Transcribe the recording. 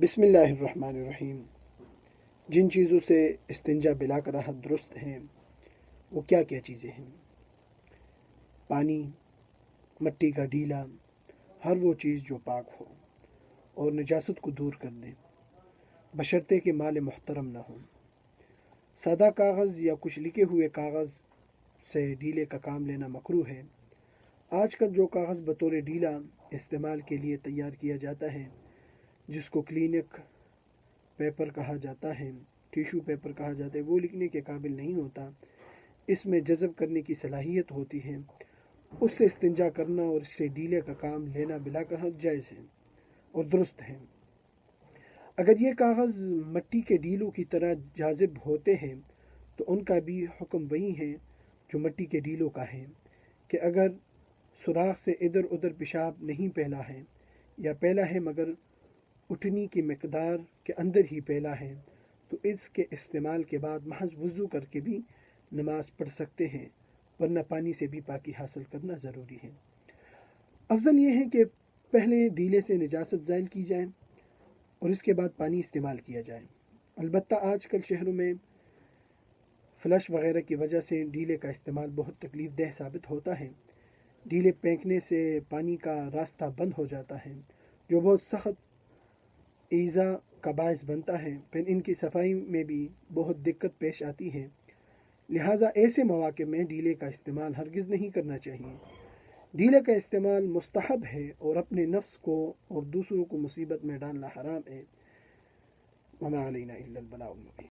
بسم اللہ الرحمن الرحیم۔ جن چیزوں سے استنجا بلا کراہت درست ہیں وہ کیا کیا چیزیں ہیں؟ پانی، مٹی کا ڈیلا، ہر وہ چیز جو پاک ہو اور نجاست کو دور کر دے، بشرطے کہ مال محترم نہ ہو۔ سادہ کاغذ یا کچھ لکھے ہوئے کاغذ سے ڈیلے کا کام لینا مکروہ ہے۔ آج کل جو کاغذ بطور ڈیلا استعمال کے لیے تیار کیا جاتا ہے، جس کو کلینک پیپر کہا جاتا ہے، ٹیشو پیپر کہا جاتا ہے، وہ لکھنے کے قابل نہیں ہوتا۔ اس میں جذب کرنے کی صلاحیت ہوتی ہے۔ اس سے استنجا کرنا اور اس سے ڈیلے کا کام لینا بلا کراہت جائز ہے اور درست ہے۔ اگر یہ کاغذ مٹی کے ڈیلوں کی طرح جاذب ہوتے ہیں تو ان کا بھی حکم وہی ہے جو مٹی کے ڈیلوں کا ہے، کہ اگر سوراخ سے ادھر ادھر پیشاب نہیں پھیلا ہے یا پھیلا ہے مگر اٹھنی کی مقدار کے اندر ہی پھیلا ہے تو اس کے استعمال کے بعد محض وضو کر کے بھی نماز پڑھ سکتے ہیں، ورنہ پانی سے بھی پاکی حاصل کرنا ضروری ہے۔ افضل یہ ہے کہ پہلے ڈیلے سے نجاست زائل کی جائے اور اس کے بعد پانی استعمال کیا جائے۔ البتہ آج کل شہروں میں فلش وغیرہ کی وجہ سے ڈیلے کا استعمال بہت تکلیف دہ ثابت ہوتا ہے۔ ڈیلے پھینکنے سے پانی کا راستہ بند ہو جاتا ہے، جو بہت سخت ایذا کا باعث بنتا ہے۔ پھر ان کی صفائی میں بھی بہت دقت پیش آتی ہے۔ لہٰذا ایسے مواقع میں ڈیلے کا استعمال ہرگز نہیں کرنا چاہیے۔ ڈیلے کا استعمال مستحب ہے اور اپنے نفس کو اور دوسروں کو مصیبت میں ڈالنا حرام ہے۔ وما علینا الا البلاغ المبین۔